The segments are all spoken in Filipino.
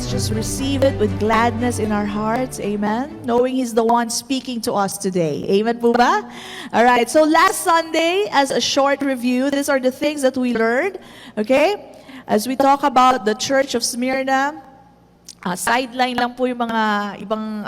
let's just receive it with gladness in our hearts. Amen. Knowing He's the one speaking to us today. Amen po ba? Alright, so last Sunday, as a short review, these are the things that we learned. Okay? As we talk about the Church of Smyrna, sideline lang po yung mga ibang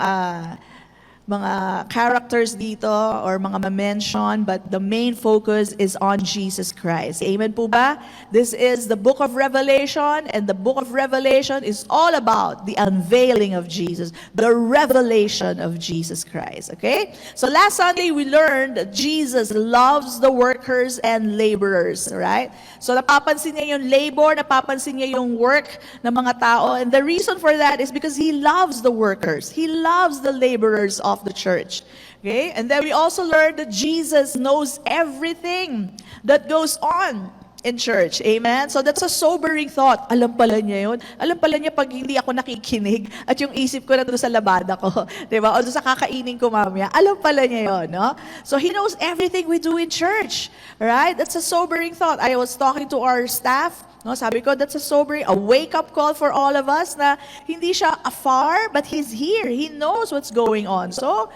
mga characters dito or mga ma-mention, but the main focus is on Jesus Christ. Amen po ba? This is the book of Revelation, and the book of Revelation is all about the unveiling of Jesus, the revelation of Jesus Christ. Okay? So last Sunday, we learned that Jesus loves the workers and laborers, right? So napapansin niya yung labor, napapansin niya yung work ng mga tao, and the reason for that is because He loves the workers. He loves the laborers of the church. Okay? And then we also learned that Jesus knows everything that goes on in church. Amen? So that's a sobering thought. Alam pala niya yun. Alam pala niya pag hindi ako nakikinig at yung isip ko na doon sa labada ko. Diba? O doon sa kakainin ko mamaya. Alam pala niya yun. No? So He knows everything we do in church. Right? That's a sobering thought. I was talking to our staff. No, sabi ko, that's a sobering, a wake-up call for all of us na hindi siya afar, but He's here. He knows what's going on. So,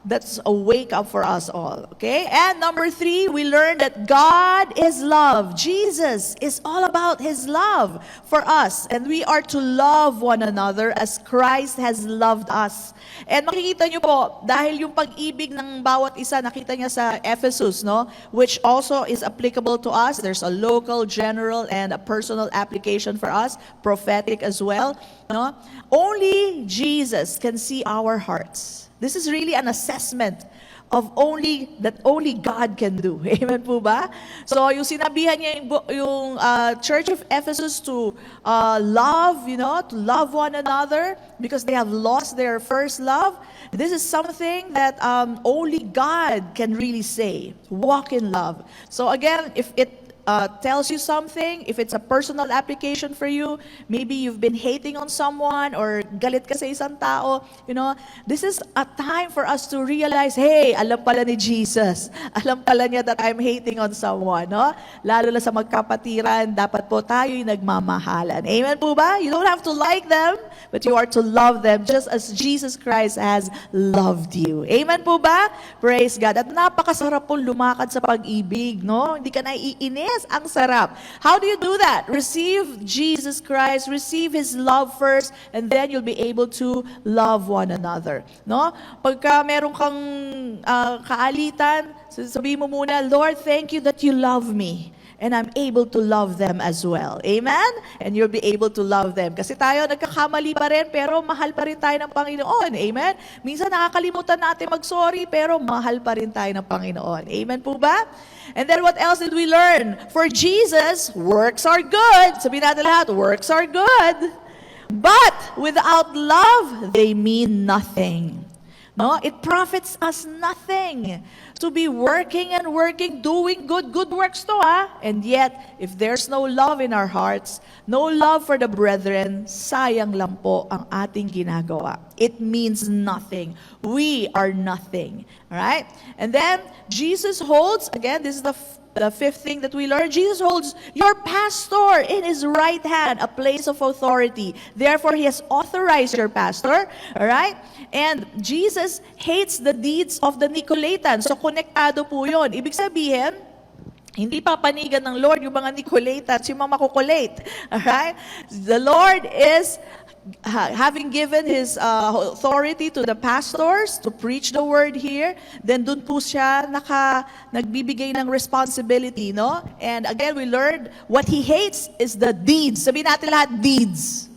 that's a wake-up for us all. Okay? And number 3, we learned that God is love. Jesus is all about His love for us. And we are to love one another as Christ has loved us. And makikita nyo po, dahil yung pag-ibig ng bawat isa, nakita niya sa Ephesus, no? Which also is applicable to us. There's a local, general, and a personal application for us, prophetic as well. No? Only Jesus can see our hearts. This is really an assessment of only God can do. Amen po ba? So yung sinabihan niya yung Church of Ephesus to love, to love one another because they have lost their first love. This is something that only God can really say. Walk in love. So again, if it tells you something, if it's a personal application for you, maybe you've been hating on someone or galit ka sa isang tao, this is a time for us to realize, hey, alam pala ni Jesus. Alam pala niya that I'm hating on someone, no? Lalo na sa magkapatiran, dapat po tayo'y nagmamahalan. Amen po ba? You don't have to like them, but you are to love them just as Jesus Christ has loved you. Amen po ba? Praise God. At napakasarap po lumakad sa pag-ibig, no? Hindi ka naiinis. Ang sarap. How do you do that? Receive Jesus Christ, receive His love first, and then you'll be able to love one another. No? Pagka meron kang kaalitan, sabihin mo muna, Lord, thank you that you love me. And I'm able to love them as well. Amen? And you'll be able to love them. Kasi tayo nagkakamali pa rin, pero mahal pa rin tayo ng Panginoon. Amen? Minsan nakakalimutan natin mag-sorry, pero mahal pa rin tayo ng Panginoon. Amen po ba? And then what else did we learn? For Jesus, works are good. Sabihin natin lahat, works are good. But without love, they mean nothing. No? It profits us nothing to be working and working, doing good works to, and yet, if there's no love in our hearts, no love for the brethren, sayang lang po ang ating ginagawa. It means nothing. We are nothing. All right? And then, Jesus holds, again, this is the fifth thing that we learn, Jesus holds your pastor in His right hand, a place of authority. Therefore, He has authorized your pastor. All right? And Jesus hates the deeds of the Nicolaitans. So, konektado po yun. Ibig sabihin, hindi papanigan ng Lord yung mga Nicolaitans, yung mga makukulate. All right? The Lord is having given His authority to the pastors to preach the word here, then dun po siya nagbibigay ng responsibility, no? And again, we learned what He hates is the deeds. Sabihin natin lahat, deeds.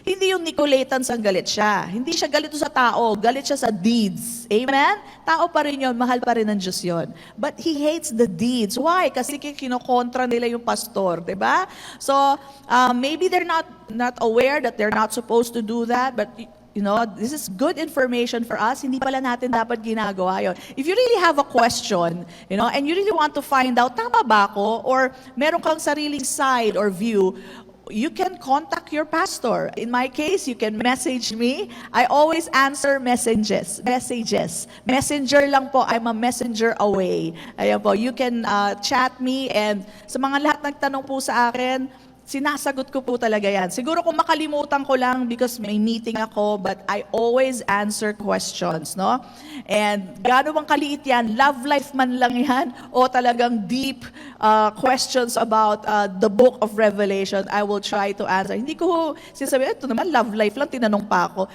Hindi yung Nicolaitans ang galit siya. Hindi siya galit sa tao, galit siya sa deeds. Amen? Tao pa rin yun, mahal pa rin ng Diyos yun. But He hates the deeds. Why? Kasi kinokontra nila yung pastor, diba? So, maybe they're not aware that they're not supposed to do that, but this is good information for us. Hindi pala natin dapat ginagawa yun. If you really have a question, and you really want to find out, tama ba ako? Or meron kang sariling side or view, you can contact your pastor. In my case, you can message me. I always answer messages. Messenger lang po. I'm a messenger away. Ayan po. You can chat me, and sa mga lahat nagtanong po sa akin, sinasagot ko po talaga yan. Siguro kung makalimutan ko lang because may meeting ako, but I always answer questions, no? And gaano bang kaliit yan? Love life man lang yan? O talagang deep questions about the book of Revelation, I will try to answer. Hindi ko sinasabi, ito naman, love life lang, tinanong pa ako.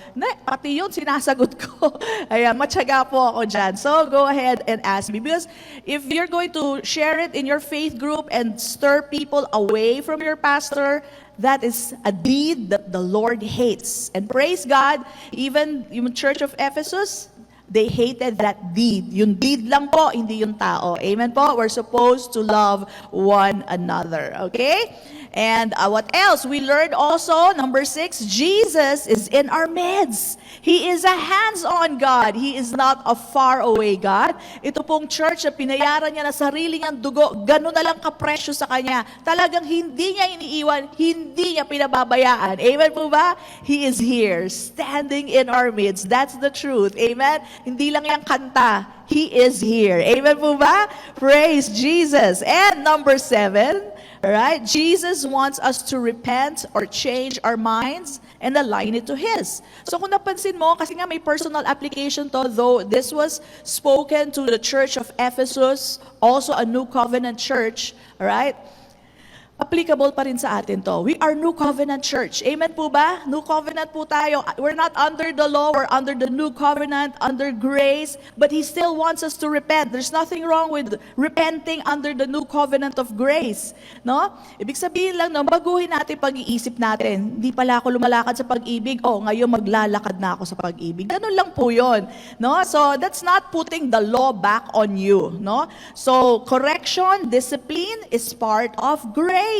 Pati yun, sinasagot ko. Ayan, matyaga po ako dyan. So, go ahead and ask me. Because if you're going to share it in your faith group and stir people away from your pastor, that is a deed that the Lord hates. And praise God, even yung Church of Ephesus, they hated that deed. Yung deed lang po, hindi yung tao. Amen po? We're supposed to love one another. Okay? And what else? We learned also, number 6, Jesus is in our midst. He is a hands-on God. He is not a far-away God. Ito pong church na pinayaran niya na sarili niyang dugo, gano'n na lang kapresyo sa Kanya. Talagang hindi niya iniiwan, hindi niya pinababayaan. Amen po ba? He is here, standing in our midst. That's the truth. Amen? Hindi lang yung kanta. He is here. Amen po ba? Praise Jesus. And number 7, right? Jesus wants us to repent or change our minds and align it to His. So kung napansin mo, kasi nga may personal application to, though this was spoken to the church of Ephesus, also a new covenant church, right? Applicable pa rin sa atin to. We are New Covenant Church. Amen po ba? New Covenant po tayo. We're not under the law, we're under the New Covenant, under grace, but He still wants us to repent. There's nothing wrong with repenting under the New Covenant of grace. No? Ibig sabihin lang, no, baguhin natin pag-iisip natin. Hindi pala ako lumalakad sa pag-ibig, ngayon maglalakad na ako sa pag-ibig. Ganun lang po yun. No? So, that's not putting the law back on you. No? So, correction, discipline is part of grace.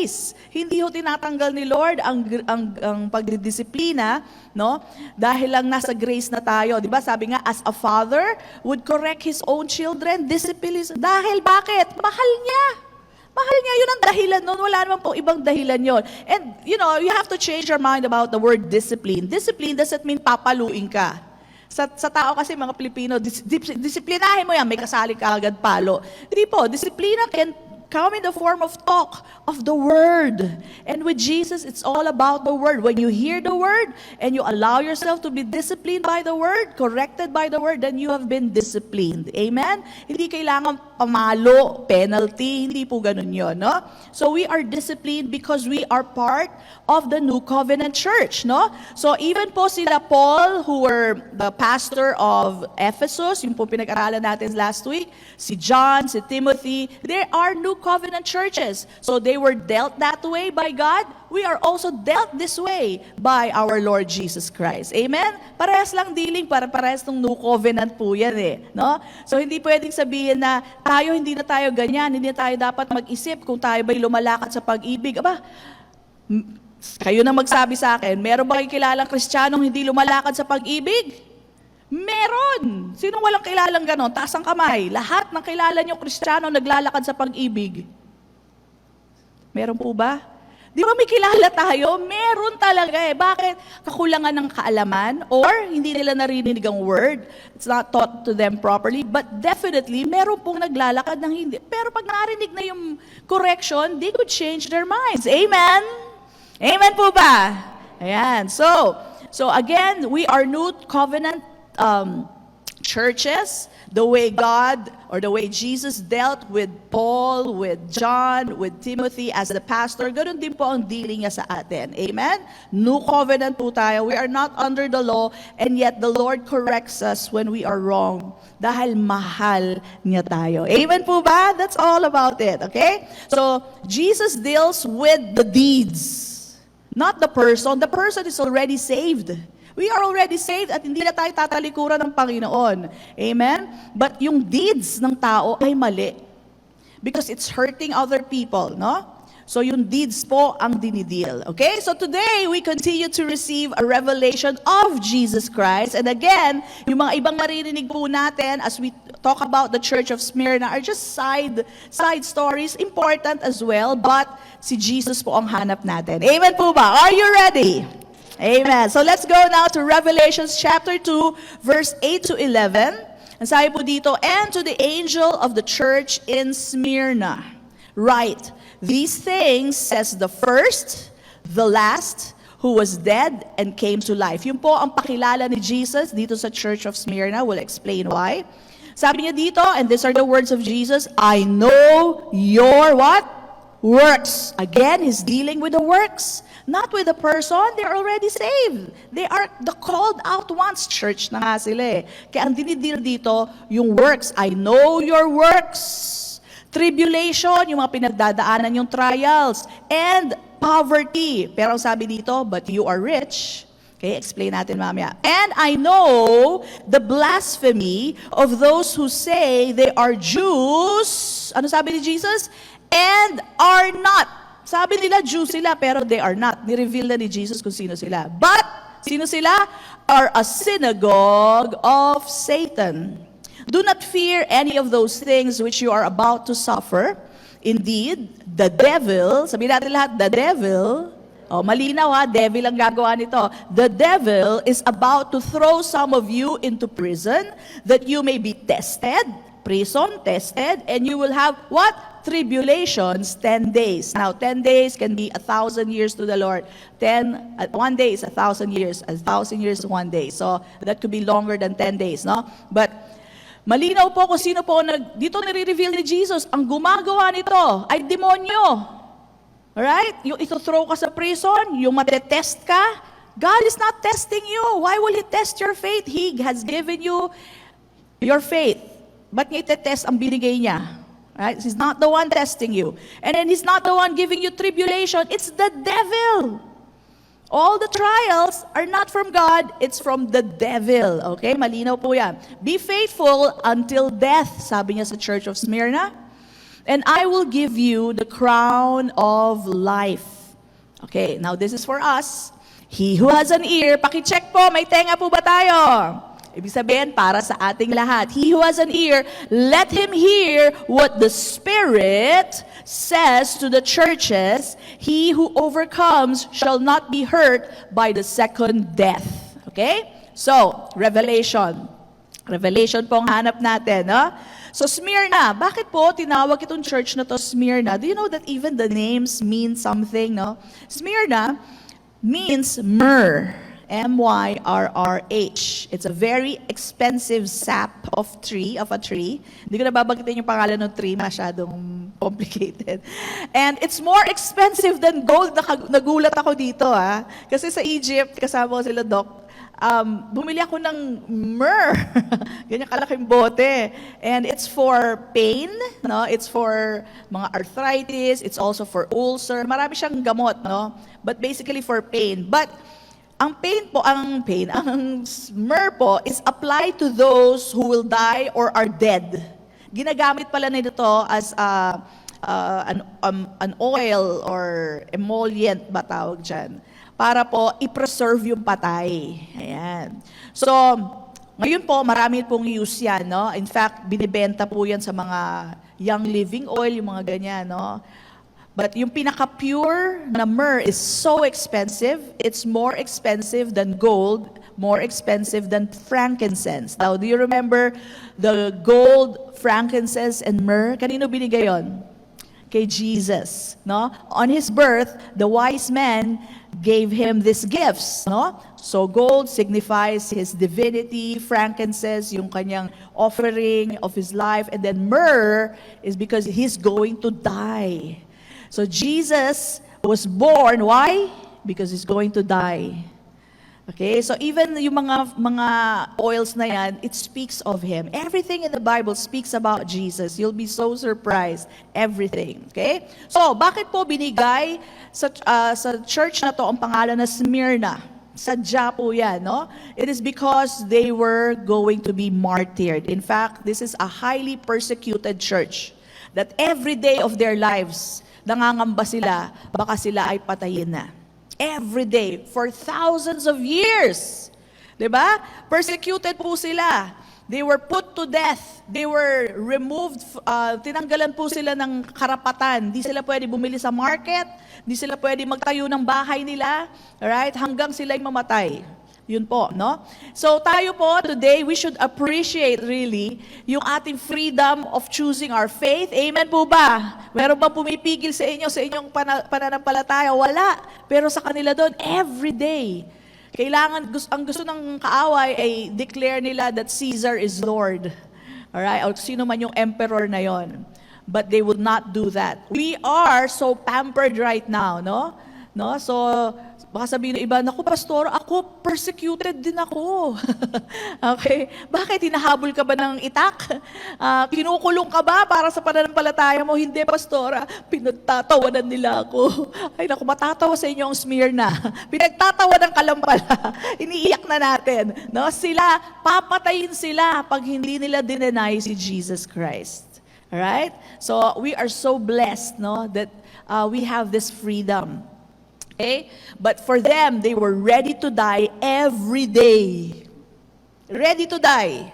Hindi ho tinatanggal ni Lord ang pagdidisiplina, no? Dahil lang nasa grace na tayo, 'di ba? Sabi nga, as a father would correct his own children, discipline is dahil bakit? Mahal niya. Mahal niya, yun ang dahilan nun. Wala naman po ibang dahilan yon. And, you have to change your mind about the word discipline. Discipline doesn't mean papaluin ka. Sa tao kasi, mga Pilipino, disiplinahin mo yan, may kasali ka agad palo. Hindi po, disiplina can come in the form of talk of the Word. And with Jesus, it's all about the Word. When you hear the Word and you allow yourself to be disciplined by the Word, corrected by the Word, then you have been disciplined. Amen? Hindi kailangan pamalo, penalty, hindi po ganun yun, no? So we are disciplined because we are part of the New Covenant Church, no? So even po sila Paul, who were the pastor of Ephesus, yung po pinag-aralan natin last week, si John, si Timothy, there are New Covenant churches. So they were dealt that way by God. We are also dealt this way by our Lord Jesus Christ. Amen? Parehas lang dealing, parehas ng New Covenant po yan no? So hindi pwedeng sabihin na hindi na tayo ganyan, hindi na tayo dapat mag-isip kung tayo ba'y lumalakad sa pag-ibig. Kayo na magsabi sa akin, meron ba kayong kilalang Kristiyanong hindi lumalakad sa pag-ibig? Meron! Sinong walang kilalang ganon? Taas ang kamay. Lahat ng kilala nyo Kristiyano naglalakad sa pag-ibig. Meron po ba? Di ba may kilala tayo? Meron talaga Bakit? Kakulangan ng kaalaman or hindi nila narinig ang word. It's not taught to them properly. But definitely, meron pong naglalakad ng hindi. Pero pag narinig na yung correction, they could change their minds. Amen? Amen po ba? Ayan. So again, we are New Covenant churches, the way God or the way Jesus dealt with Paul, with John, with Timothy as the pastor, ganoon din po ang dealing niya sa atin. Amen? New covenant po tayo. We are not under the law, and yet the Lord corrects us when we are wrong dahil mahal niya tayo. Amen po ba? That's all about it, okay? So, Jesus deals with the deeds, not the person. The person is already saved. We are already saved at hindi na tayo tatalikuran ng Panginoon. Amen? But yung deeds ng tao ay mali. Because it's hurting other people, no? So yung deeds po ang dinideal. Okay? So today, we continue to receive a revelation of Jesus Christ. And again, yung mga ibang maririnig po natin as we talk about the Church of Smyrna are just side stories, important as well, but si Jesus po ang hanap natin. Amen po ba? Are you ready? Amen. So let's go now to Revelation chapter 2, verse 8 to 11. Ang sabi po dito, and to the angel of the church in Smyrna, write, these things says the first the last who was dead and came to life. Yun po ang pakilala ni Jesus dito sa Church of Smyrna. We'll explain why. Sabi niya dito, and these are the words of Jesus, I know your what? Works. Again, He's dealing with the works. Not with the person, they're already saved. They are the called out ones. Church na nga sila eh. Kaya ang dinidil dito, yung works. I know your works. Tribulation, yung mga pinagdadaanan yung trials. And poverty. Pero ang sabi dito, but you are rich. Okay, explain natin mamaya. And I know the blasphemy of those who say they are Jews. Ano sabi ni Jesus? And are not. Sabi nila, Jews sila, pero they are not. Ni-reveal na ni Jesus kung sino sila. But, sino sila? Are a synagogue of Satan. Do not fear any of those things which you are about to suffer. Indeed, the devil, sabihin natin lahat, the devil, malinaw ha, devil ang gagawa nito. The devil is about to throw some of you into prison that you may be tested, prison, tested, and you will have what? Tribulations, 10 days. Now, 10 days can be 1,000 years to the Lord. 1 day is 1,000 years. 1,000 years is 1 day. So, that could be longer than 10 days, no? But, malinaw po kung sino po, dito nire-reveal ni Jesus, ang gumagawa nito ay demonyo. Alright? Yung ito-throw ka sa prison, yung matetest ka, God is not testing you. Why will He test your faith? He has given you your faith. Ba't niya itetest ang binigay niya? Right? He's not the one testing you. And then He's not the one giving you tribulation. It's the devil. All the trials are not from God, it's from the devil. Okay? Malinaw po yan. Be faithful until death, sabi niya sa Church of Smyrna. And I will give you the crown of life. Okay, now this is for us. He who has an ear, pakicheck po, may tenga po ba tayo? Ibig sabihin, para sa ating lahat. He who has an ear, let him hear what the Spirit says to the churches. He who overcomes shall not be hurt by the second death. Okay? So, Revelation. Revelation po ang hanap natin. No? So, Smyrna. Bakit po tinawag itong church na to Smyrna? Do you know that even the names mean something? No? Smyrna means myrrh. M-Y-R-R-H. It's a very expensive sap of a tree. Hindi ko na babanggitin yung pangalan ng tree, masyadong complicated. And it's more expensive than gold. Nagulat ako dito, ha. Kasi sa Egypt, kasama ko sila, Doc, bumili ako ng myrrh. Ganyan kalaking bote. And it's for pain, no? It's for mga arthritis, it's also for ulcer. Marami siyang gamot, no? But basically for pain. But ang myrrh po is applied to those who will die or are dead. Ginagamit pala nito as an oil or emollient ba tawag dyan, para po i-preserve yung patay. Ayan. So, ngayon po, marami pong use yan, no? In fact, binibenta po yan sa mga young living oil, yung mga ganyan, no? But yung pinaka-pure na myrrh is so expensive. It's more expensive than gold, more expensive than frankincense. Now, do you remember the gold, frankincense, and myrrh? Kanino binigay yon? Kay Jesus. No? On His birth, the wise men gave Him these gifts. No? So gold signifies His divinity, frankincense, yung kanyang offering of His life, and then myrrh is because He's going to die. So Jesus was born, why? Because He's going to die. Okay, so even yung mga oils na yan, it speaks of Him. Everything in the Bible speaks about Jesus. You'll be so surprised. Everything. Okay? So, bakit po binigay sa church na to ang pangalan na Smyrna? Sadya po yan, no? It is because they were going to be martyred. In fact, this is a highly persecuted church that every day of their lives, nangangamba sila, baka sila ay patayin na. Every day, for thousands of years. Diba? Persecuted po sila. They were put to death. They were removed, tinanggalan po sila ng karapatan. Di sila pwede bumili sa market, di sila pwede magtayo ng bahay nila, right? Hanggang sila'y mamatay. Yun po, no? So tayo po, today, we should appreciate really yung ating freedom of choosing our faith. Amen po ba? Meron bang pumipigil sa inyo, sa inyong pananampalataya? Wala. Pero sa kanila doon, every day, kailangan, ang gusto ng kaaway ay declare nila that Caesar is Lord. Alright? O sino man yung emperor na yon. But they would not do that. We are so pampered right now, no? So, baka sabihin ng iba, naku pastor, ako persecuted din ako. Okay? Bakit? Hinahabol ka ba ng itak? Kinukulong ka ba para sa pananampalataya mo? Hindi, pastora. Pinagtatawanan nila ako. Ay naku, matatawa sa inyo ang Smyrna. Pinagtatawanan ka lang pala. Iniiyak na natin. No? Sila, papatayin sila pag hindi nila dinenay si Jesus Christ. Alright? So, we are so blessed, no, that we have this freedom. Okay? But for them, they were ready to die every day. Ready to die.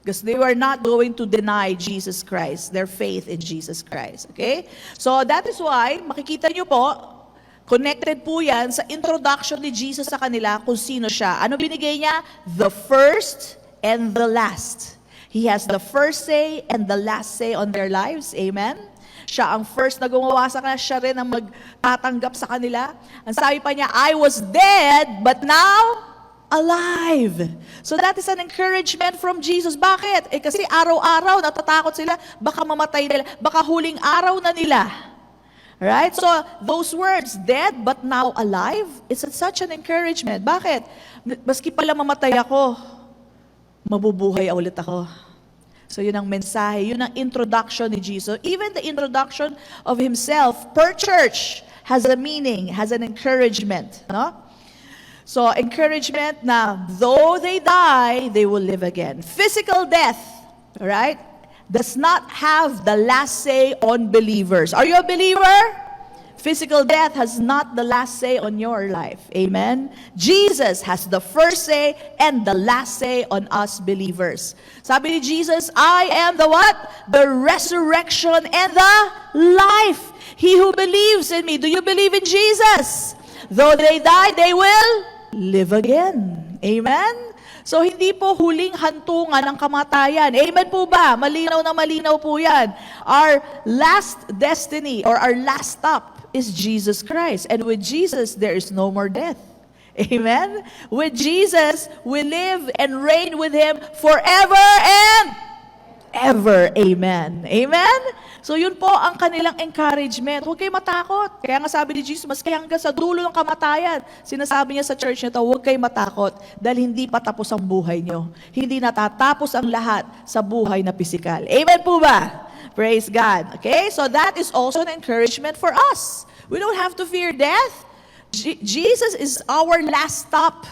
Because they were not going to deny Jesus Christ, their faith in Jesus Christ. Okay? So that is why, makikita nyo po, connected po yan sa introduction ni Jesus sa kanila kung sino siya. Ano binigay niya? The first and the last. He has the first say and the last say on their lives. Amen? Siya ang first na gumawa sa kanila, siya rin ang magtatanggap sa kanila. Ang sabi pa niya, I was dead, but now, alive. So that is an encouragement from Jesus. Bakit? Kasi araw-araw, natatakot sila, baka mamatay nila, baka huling araw na nila. Right? So, those words, dead, but now alive, it's such an encouragement. Bakit? Maski pala mamatay ako, mabubuhay ulit ako. So yun ang mensahe, yun ang introduction ni Jesus. Even the introduction of Himself per church has a meaning, has an encouragement. No? So encouragement na though they die, they will live again. Physical death, right, does not have the last say on believers. Are you a believer? Physical death has not the last say on your life. Amen? Jesus has the first say and the last say on us believers. Sabi ni Jesus, I am the what? The resurrection and the life. He who believes in me. Do you believe in Jesus? Though they die, they will live again. Amen? So, hindi po huling hantungan ng kamatayan. Amen po ba? Malinaw na malinaw po yan. Our last destiny or our last stop is Jesus Christ. And with Jesus, there is no more death. Amen? With Jesus, we live and reign with Him forever and ever. Amen. Amen? So yun po ang kanilang encouragement. Huwag kayo matakot. Kaya nga sabi ni Jesus, maski hanggang sa dulo ng kamatayan, sinasabi niya sa church nito, huwag kayo matakot dahil hindi pa tapos ang buhay nyo. Hindi natatapos ang lahat sa buhay na pisikal. Amen po ba? Praise God. Okay? So that is also an encouragement for us. We don't have to fear death. Jesus is our last stop.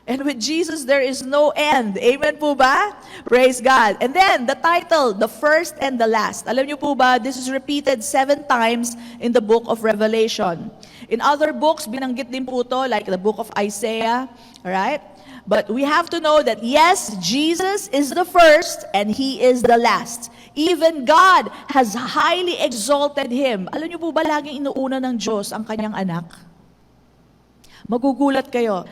And with Jesus, there is no end. Amen po ba? Praise God. And then, the title, the first and the last. Alam niyo po ba, this is repeated 7 times in the book of Revelation. In other books, binanggit din po to, like the book of Isaiah. Alright? But we have to know that, yes, Jesus is the first and He is the last. Even God has highly exalted Him. Alam niyo po ba, laging inuuna ng Diyos ang kanyang anak? Magugulat kayo.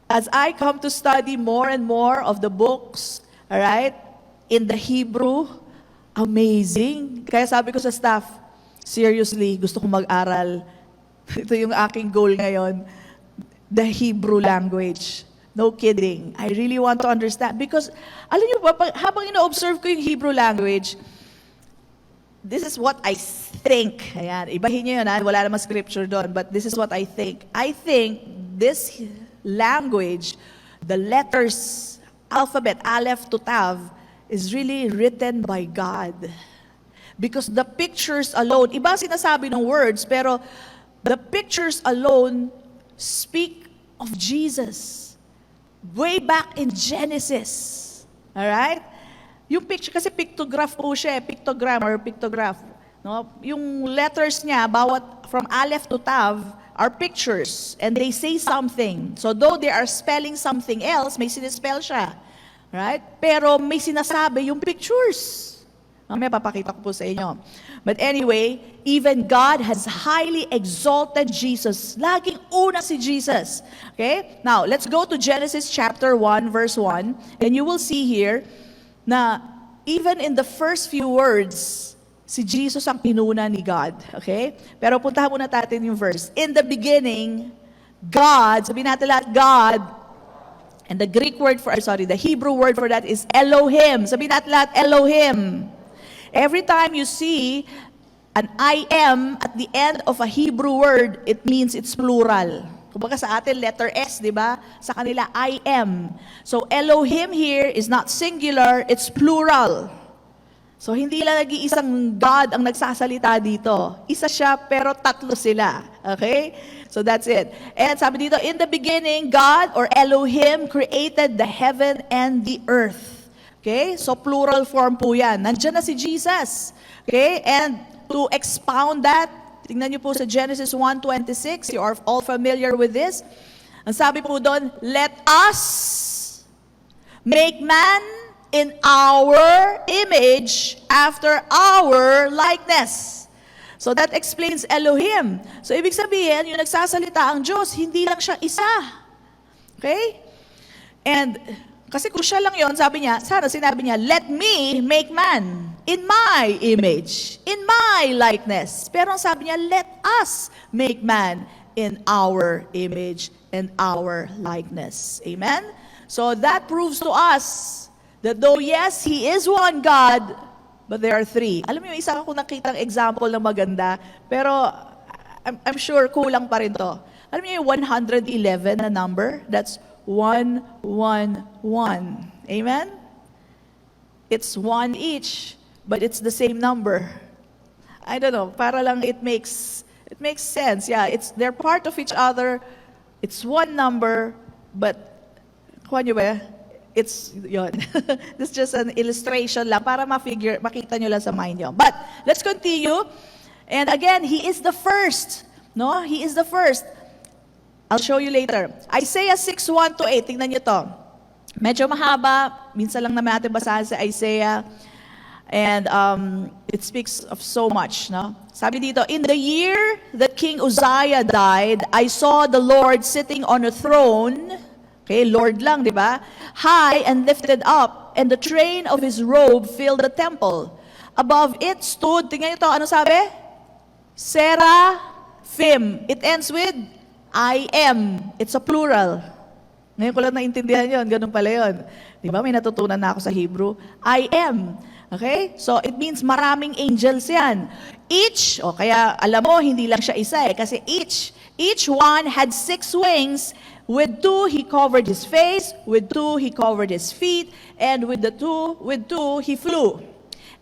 As I come to study more and more of the books, alright, in the Hebrew, amazing. Kaya sabi ko sa staff, seriously, gusto kong mag-aral. Ito yung aking goal ngayon, the Hebrew language. No kidding. I really want to understand. Because, alam niyo ba, habang ino-observe ko yung Hebrew language, this is what I think. Ayan, ibahin niyo yun, ha? Wala namang scripture doon, but this is what I think. I think this language, the letters, alphabet, Aleph to Tav, is really written by God. Because the pictures alone, iba sinasabi ng words, pero the pictures alone speak of Jesus. Way back in Genesis. Alright? Yung picture, kasi pictograph po siya, pictogram or pictograph. No? Yung letters niya, bawat from Aleph to Tav, are pictures. And they say something. So though they are spelling something else, may sinispell siya. Right? Pero may sinasabi yung pictures. Mamaya papakita ko po sa inyo. But anyway, even God has highly exalted Jesus. Laging una si Jesus. Okay? Now, let's go to Genesis chapter 1, verse 1. And you will see here na even in the first few words, si Jesus ang pinuna ni God. Okay? Pero puntahan muna natin yung verse. In the beginning, God, sabihin natin lahat, God, and the Greek word for, the Hebrew word for that is Elohim. Sabihin natin lahat, Elohim. Every time you see an I am at the end of a Hebrew word, it means it's plural. Kumbaga sa atin, letter S, di ba? Sa kanila, I am. So Elohim here is not singular, it's plural. So hindi lang nag-iisang God ang nagsasalita dito. Isa siya, pero tatlo sila. Okay? So that's it. And sabi dito, in the beginning, God or Elohim created the heaven and the earth. Okay? So plural form po yan. Nandiyan na si Jesus. Okay? And to expound that, tingnan niyo po sa Genesis 1:26. You are all familiar with this. Ang sabi po doon, let us make man in our image after our likeness. So that explains Elohim. So ibig sabihin, yung nagsasalita ang Diyos, hindi lang siya isa. Okay? And kasi kung siya lang yon, sabi niya, sana sinabi niya, let me make man in my image, in my likeness. Pero ang sabi niya, let us make man in our image and our likeness. Amen? So that proves to us that though yes, He is one God, but there are three. Alam niyo, isa ako nakitang example na maganda, pero I'm sure kulang pa rin to. Alam niyo yung 111 na number? That's 111. Amen? It's one each, but it's the same number. I don't know, para lang it makes sense. Yeah, they're part of each other. It's one number, but kuha niyo ba? It's yon. This is just an illustration lang para makita nyo lang sa mind nyo. But let's continue. And again, He is the first. No? He is the first. I'll show you later. Isaiah 6:1-8. Tingnan nyo to. Medyo mahaba. Minsan lang naman natin basahin sa Isaiah. And it speaks of so much. No? Sabi dito, in the year that King Uzziah died, I saw the Lord sitting on a throne. Okay, Lord lang, di ba? High and lifted up, and the train of His robe filled the temple. Above it stood, tingnan nyo to, ano sabi? Seraphim. It ends with I am. It's a plural. Ngayon ko lang naintindihan yun, ganun pala yun. Di ba, may natutunan na ako sa Hebrew. I am. Okay? So, it means maraming angels yan. Each, kaya alam mo, hindi lang siya isa kasi each one had 6 wings. With 2, He covered His face. With 2, He covered His feet. And with 2, He flew.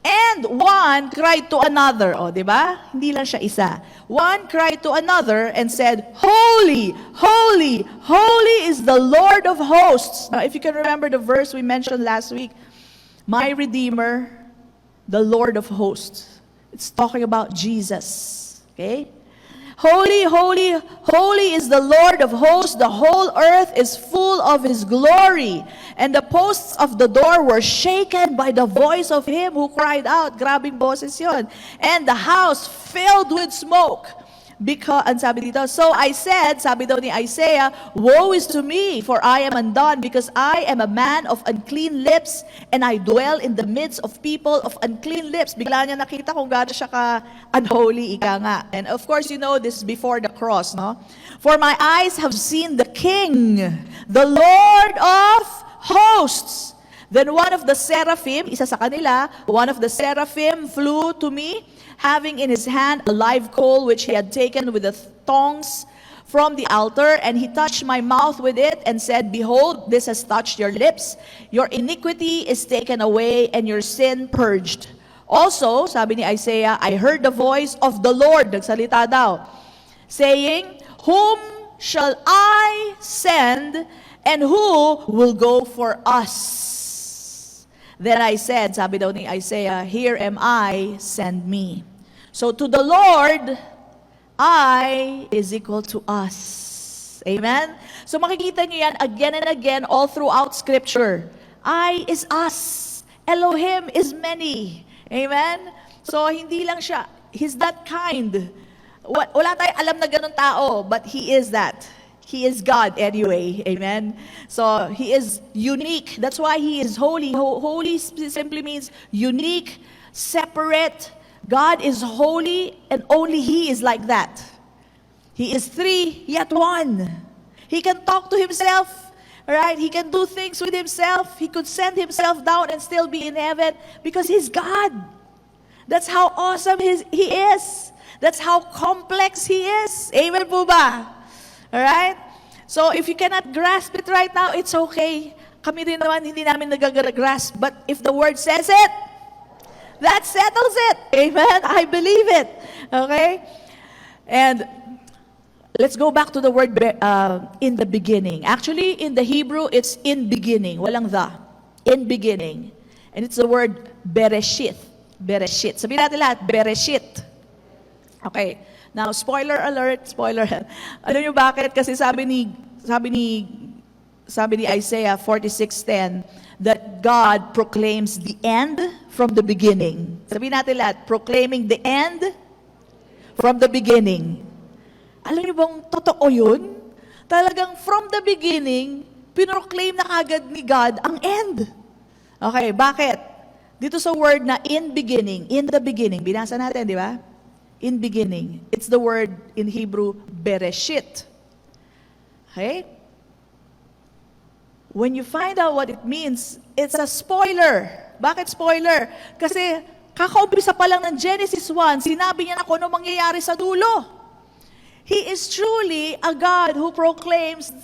And one cried to another. O, di ba? Hindi lang siya isa. One cried to another and said, Holy, holy, holy is the Lord of hosts. Now, if you can remember the verse we mentioned last week, my Redeemer, the Lord of hosts. It's talking about Jesus. Okay? Holy, holy, holy is the Lord of hosts. The whole earth is full of His glory. And the posts of the door were shaken by the voice of Him who cried out. Grabing boses yun. And the house filled with smoke. And sabi dito, so I said, sabi daw ni Isaiah, woe is to me, for I am undone, because I am a man of unclean lips, and I dwell in the midst of people of unclean lips. Bigla niya nakita kung gaano siya ka-unholy, ika nga. And of course, you know this before the cross, no? For my eyes have seen the King, the Lord of hosts. Then one of the seraphim, isa sa kanila, one of the seraphim flew to me, having in his hand a live coal which he had taken with the tongs from the altar, and he touched my mouth with it and said, Behold, this has touched your lips. Your iniquity is taken away and your sin purged. Also, sabi ni Isaiah, I heard the voice of the Lord, nagsalita daw, saying, Whom shall I send, and who will go for us? Then I said, sabi daw ni Isaiah, Here am I, send me. So to the Lord, I is equal to us. Amen? So makikita nyo yan again and again all throughout Scripture. I is us. Elohim is many. Amen? So, hindi lang siya, He's that kind. Wala tayong alam na ganun tao, but He is that. He is God anyway. Amen? So, He is unique. That's why He is holy. Holy simply means unique, separate. God is holy, and only He is like that. He is three, yet one. He can talk to Himself, right? He can do things with Himself. He could send Himself down and still be in heaven because He's God. That's how awesome He is. That's how complex He is. Amen po ba? Alright? So, if you cannot grasp it right now, it's okay. Kami rin naman, hindi namin nagagrasp. But if the Word says it, that settles it. Amen? I believe it. Okay? And let's go back to the word in the beginning. Actually, in the Hebrew, it's in beginning. Walang the. In beginning. And it's the word bereshit. Bereshit. Sabihin natin lahat, bereshit. Okay. Now, spoiler alert, spoiler. Alam niyo bakit? Kasi sabi ni Isaiah 46:10 that God proclaims the end from the beginning. Sabihin natin lahat, proclaiming the end from the beginning. Alam niyo bang totoo yun? Talagang from the beginning, pinroclaim na kagad ni God ang end. Okay, bakit? Dito sa word na in beginning, in the beginning, binasa natin, di ba? In beginning. It's the word in Hebrew, bereshit. Okay? When you find out what it means, it's a spoiler. Bakit spoiler? Kasi kakaumpisa pa lang ng Genesis 1, sinabi niya na kung ano mangyayari sa dulo. He is truly a God who proclaims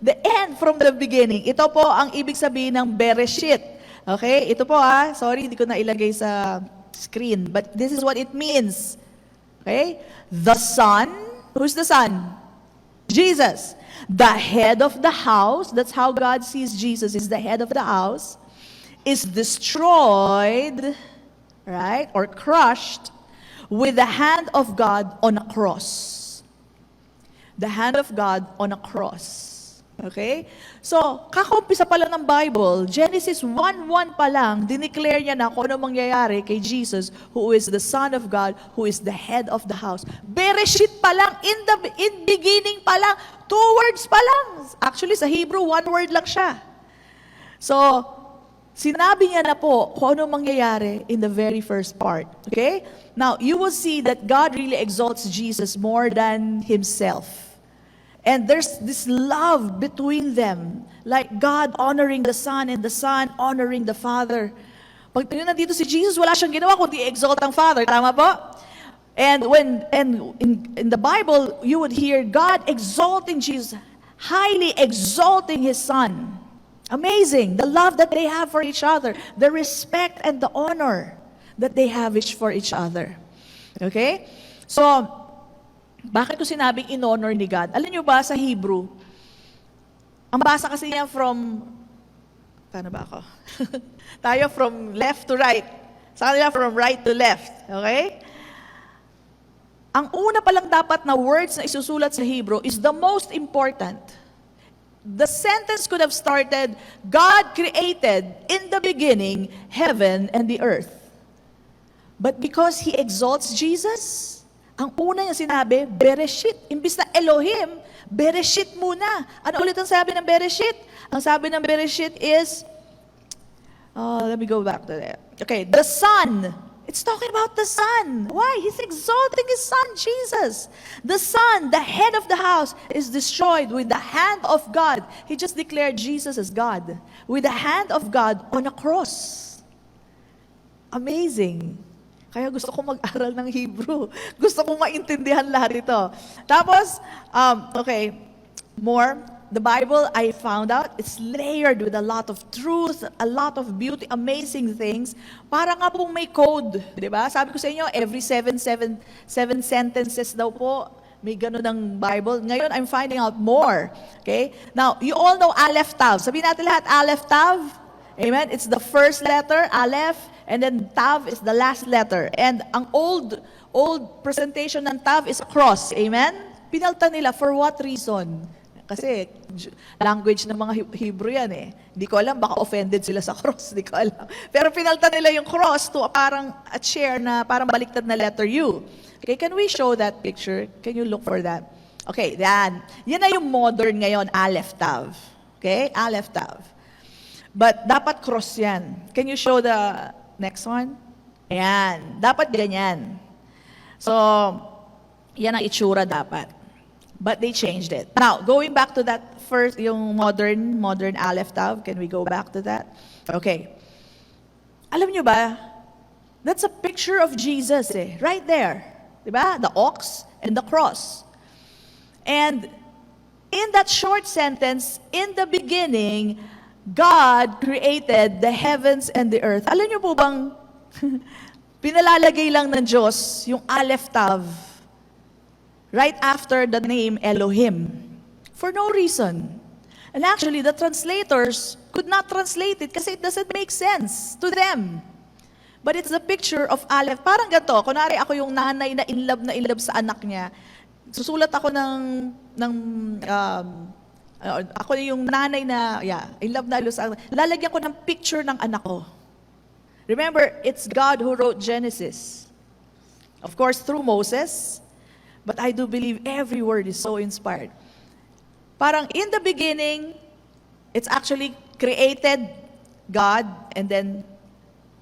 the end from the beginning. Ito po ang ibig sabihin ng bereshit. Okay? Ito po sorry, hindi ko na ilagay sa screen. But this is what it means. Okay? The Son, who's the Son? Jesus. The head of the house, that's how God sees Jesus, is the head of the house, is destroyed, right, or crushed with the hand of God on a cross. The hand of God on a cross. Okay? So, kakaumpisa pa lang ng Bible, Genesis 1:1 pa lang, dineclare niya na kung ano mangyayari kay Jesus, who is the Son of God, who is the head of the house. Bereshit pa lang, in beginning pa lang, 2 words pa lang. Actually, sa Hebrew, 1 word lang siya. So, sinabi niya na po kung ano mangyayari in the very first part. Okay? Now, you will see that God really exalts Jesus more than Himself. And there's this love between them. Like God honoring the Son and the Son honoring the Father. Pag nandito si Jesus, wala siyang ginawa kundi exalt ang Father. Tama po? And in the Bible, you would hear God exalting Jesus, highly exalting His Son. Amazing. The love that they have for each other. The respect and the honor that they have for each other. Okay? So, bakit ko sinabing in-honor ni God? Alam niyo ba sa Hebrew, ang basa kasi niya from, paano ba ako? Tayo from left to right. Sa kanila from right to left. Okay? Ang una palang dapat na words na isusulat sa Hebrew is the most important. The sentence could have started, God created in the beginning heaven and the earth. But because He exalts Jesus, ang una niya sinabi, Bereshit. Imbis na Elohim, Bereshit muna. Ano ulit ang sabi ng Bereshit? Ang sabi ng Bereshit is, let me go back to that. Okay, the Son. It's talking about the Son. Why? He's exalting His Son, Jesus. The Son, the head of the house, is destroyed with the hand of God. He just declared Jesus as God. With the hand of God on a cross. Amazing. Kaya gusto ko mag-aral ng Hebrew. Gusto ko maintindihan lahat ito. Tapos, okay, more. The Bible, I found out, it's layered with a lot of truth, a lot of beauty, amazing things. Para nga pong may code. Di ba? Sabi ko sa inyo, every seven sentences daw po, may gano'n ng Bible. Ngayon, I'm finding out more. Okay? Now, you all know Aleph Tav. Sabihin natin lahat, Aleph Tav. Amen? It's the first letter, Aleph. And then Tav is the last letter. And ang old presentation ng Tav is a cross. Amen? Pinalta nila, for what reason? Kasi language ng mga Hebrew yan eh. Hindi ko alam, baka offended sila sa cross, hindi ko alam. Pero pinalta nila yung cross to parang a chair na parang baliktad na letter U. Okay, can we show that picture? Can you look for that? Okay, yan. Yan na yung modern ngayon, Aleph Tav. Okay, Aleph Tav. But dapat cross yan. Can you show the next one? Ayan. Dapat ganyan. So, yan ang itsura dapat. But they changed it. Now, going back to that first, yung modern Aleph Tav, can we go back to that? Okay. Alam nyo ba, that's a picture of Jesus eh. Right there. Diba? The ox and the cross. And in that short sentence, in the beginning, God created the heavens and the earth. Alam niyo po bang pinalalagay lang ng Diyos yung Aleph Tav right after the name Elohim for no reason. And actually, the translators could not translate it kasi it doesn't make sense to them. But it's the picture of Aleph. Parang ganito, kunwari ako yung nanay na in love sa anak niya. Susulat ako ako yung nanay na, in love na sa lalagyan ko ng picture ng anak ko. Remember, it's God who wrote Genesis. Of course, through Moses. But I do believe every word is so inspired. Parang in the beginning, it's actually created God and then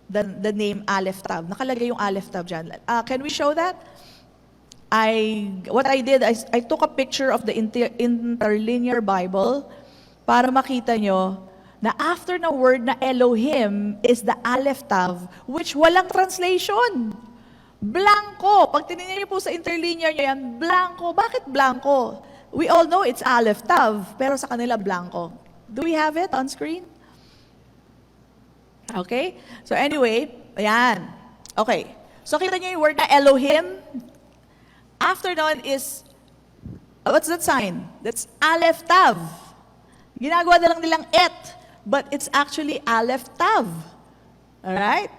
the name Aleph Tav. Nakalagay yung Aleph Tav dyan. Can we show that? What I did, I took a picture of the interlinear Bible para makita nyo na after na word na Elohim is the Aleph Tav, which walang translation. Blanco. Pag tinignan niyo po sa interlinear nyo yan, blanco. Bakit blanco? We all know it's Aleph Tav, pero sa kanila blanco. Do we have it on screen? Okay? So anyway, ayan. Okay. So kita niyo yung word na Elohim. After nun is, what's that sign? That's Aleph Tav. Ginagawa na lang nilang et, but it's actually Aleph Tav. Alright?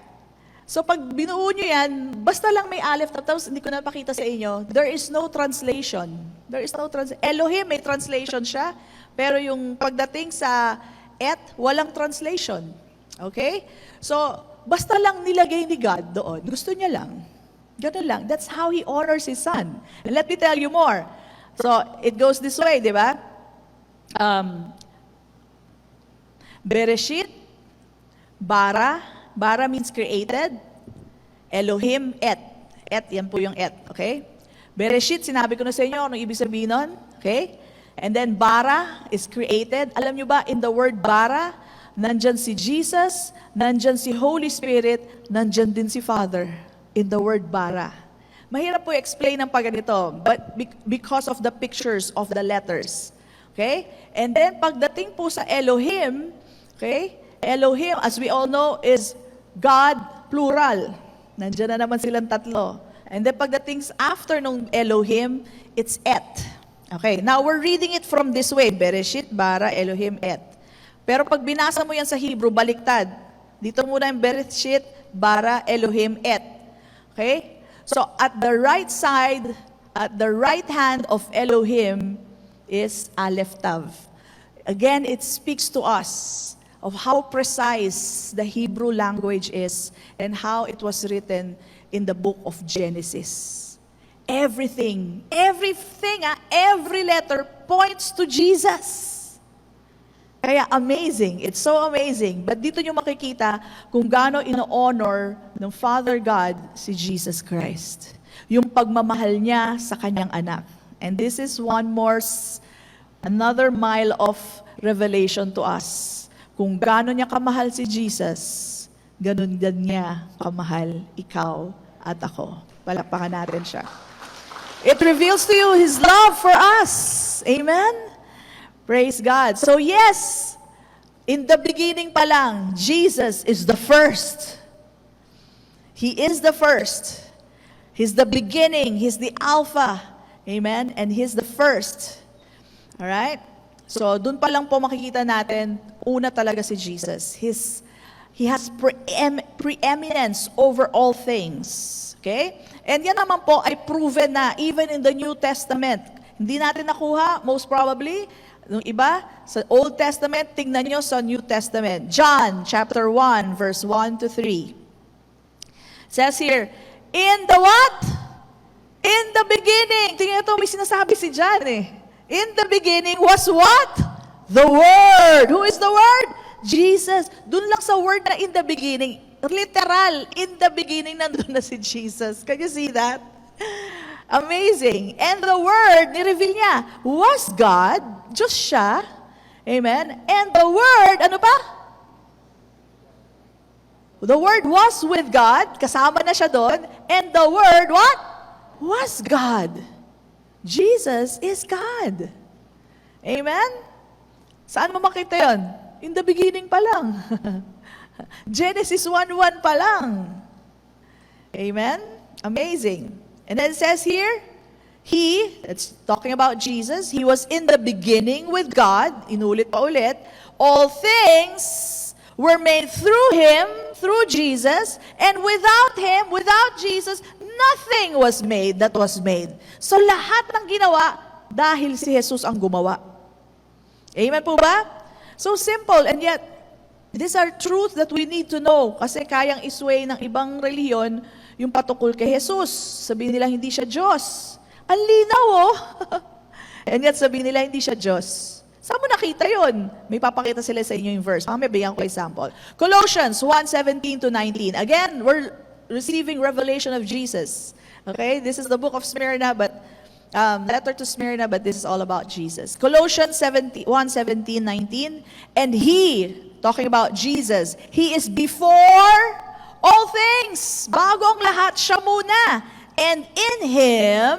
So pag binuo nyo yan, basta lang may Aleph Tav, tapos hindi ko napakita sa inyo, there is no translation. There is no translation. Elohim, may translation siya, pero yung pagdating sa et, walang translation. Okay? So, basta lang nilagay ni God doon. Gusto niya lang. Ganun lang. That's how He honors His Son. And let me tell you more. So, it goes this way, di ba? Bereshit, bara. Bara means created. Elohim, et. Et, yan po yung et. Okay? Bereshit, sinabi ko na sa inyo, anong ibig sabihin nun? Okay? And then, bara is created. Alam nyo ba, in the word bara, nandyan si Jesus, nandyan si Holy Spirit, nandyan din si Father. In the word bara. Mahirap po explain ng pagganito, but because of the pictures of the letters. Okay? And then pagdating po sa Elohim, okay? Elohim, as we all know, is God plural. Nandiyan na naman silang tatlo. And then pagdating after nung Elohim, it's et. Okay, now we're reading it from this way, Bereshit, bara, Elohim, et. Pero pag binasa mo yan sa Hebrew, baliktad. Dito muna yung Bereshit, bara, Elohim, et. Okay? So, at the right side, at the right hand of Elohim is Aleph Tav. Again, it speaks to us of how precise the Hebrew language is and how it was written in the book of Genesis. Everything, every letter points to Jesus. Kaya amazing. It's so amazing. But dito nyo makikita kung gaano ino-honor ng Father God si Jesus Christ. Yung pagmamahal niya sa kanyang anak. And this is another mile of revelation to us. Kung gaano niya kamahal si Jesus, ganun din niya kamahal ikaw at ako. Palakpakan natin siya. It reveals to you His love for us. Amen? Praise God. So yes, in the beginning pa lang, Jesus is the first. He is the first. He's the beginning. He's the Alpha. Amen? And He's the first. Alright? So, dun pa lang po makikita natin, una talaga si Jesus. He has preeminence over all things. Okay? And yan naman po ay proven na even in the New Testament. Hindi natin nakuha, most probably, Nung iba, sa Old Testament, tingnan nyo sa New Testament. John chapter 1, verse 1 to 3. Says here, in the what? In the beginning. Tingnan nyo, may sinasabi si John eh. In the beginning was what? The Word. Who is the Word? Jesus. Doon lang sa word na in the beginning, literal, in the beginning, nandun na si Jesus. Can you see that? Amazing. And the Word, nireveal niya, was God, Diyos siya. Amen. And the Word, ano pa? The Word was with God, kasama na siya doon, and the Word, what? Was God. Jesus is God. Amen? Saan mo makita yun? In the beginning pa lang. Genesis 1:1 pa lang. Amen? Amazing. And then it says here, it's talking about Jesus, He was in the beginning with God, inulit pa ulit, all things were made through Him, through Jesus, and without Him, without Jesus, nothing was made that was made. So lahat ng ginawa, dahil si Jesus ang gumawa. Amen po ba? So simple, and yet, these are truths that we need to know. Kasi kayang isway ng ibang reliyon yung patungkol kay Jesus. Sabihin nila hindi siya Diyos. Ang linaw oh! And yet sabihin nila hindi siya Diyos. Saan mo nakita yun? May papakita sila sa inyo yung verse. May bigyan ko example. Colossians 1:17 to 19. Again, we're receiving revelation of Jesus. Okay? This is the book of Smyrna, but letter to Smyrna, but this is all about Jesus. Colossians 1:17, 19. And He, talking about Jesus, He is before all things. Bago ang lahat, siya muna. And in Him,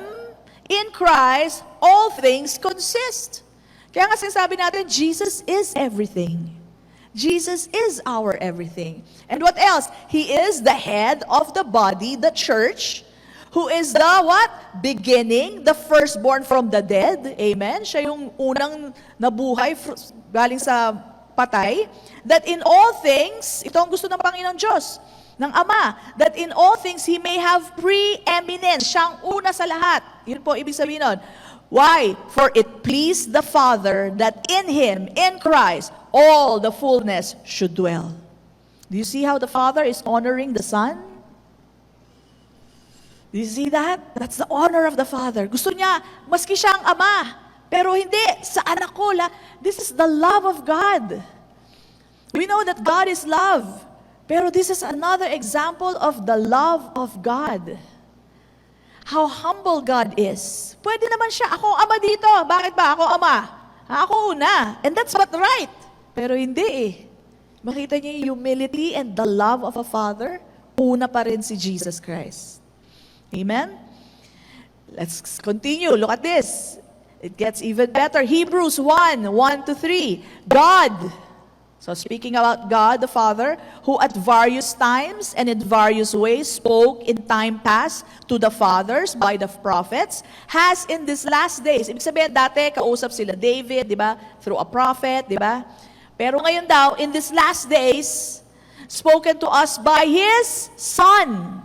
in Christ, all things consist. Kaya nga sinasabi natin, Jesus is everything. Jesus is our everything. And what else? He is the head of the body, the church, who is the what? Beginning, the firstborn from the dead. Amen? Siya yung unang nabuhay galing sa patay. That in all things, ito ang gusto ng Panginoon Diyos, ng Ama, that in all things He may have preeminence. Siyang una sa lahat. Yun po ibig sabihin nun. Why? For it pleased the Father that in Him, in Christ, all the fullness should dwell. Do you see how the Father is honoring the Son? Do you see that? That's the honor of the Father. Gusto niya, maski siya ang Ama, pero hindi, sa anak ko, this is the love of God. We know that God is love, pero this is another example of the love of God. How humble God is. Pwede naman siya, ako Ama dito. Bakit ba ako Ama? Ako una. And that's what right. Pero hindi eh. Makita niyo yung humility and the love of a Father, una pa rin si Jesus Christ. Amen? Let's continue. Look at this. It gets even better. Hebrews 1:1 to 3. God, so speaking about God the Father, who at various times and in various ways spoke in time past to the fathers by the prophets, has in these last days, ibig sabihin dati, kausap sila David, di ba? Through a prophet, di ba? Pero ngayon daw, in these last days, spoken to us by His Son.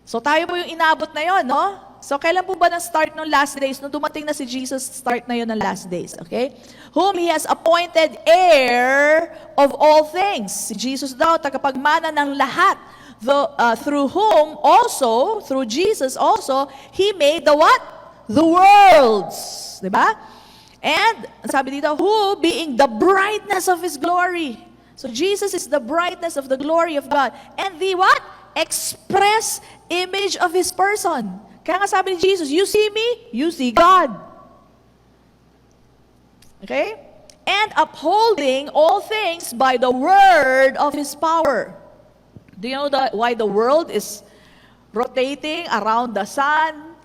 So tayo po yung inabot na yon, no? So kailan po ba na-start ng last days? Nung dumating na si Jesus, start na yon ng last days, okay? Whom He has appointed heir of all things. Si Jesus daw, tagapagmana ng lahat. Through whom also, through Jesus also, He made the what? The worlds. Diba? And, sabi dito, who being the brightness of His glory. So Jesus is the brightness of the glory of God. And the what? Express image of His person. Kaya nga sabi ni Jesus, you see me, you see God. Okay? And upholding all things by the word of His power. Do you know why the world is rotating around the sun,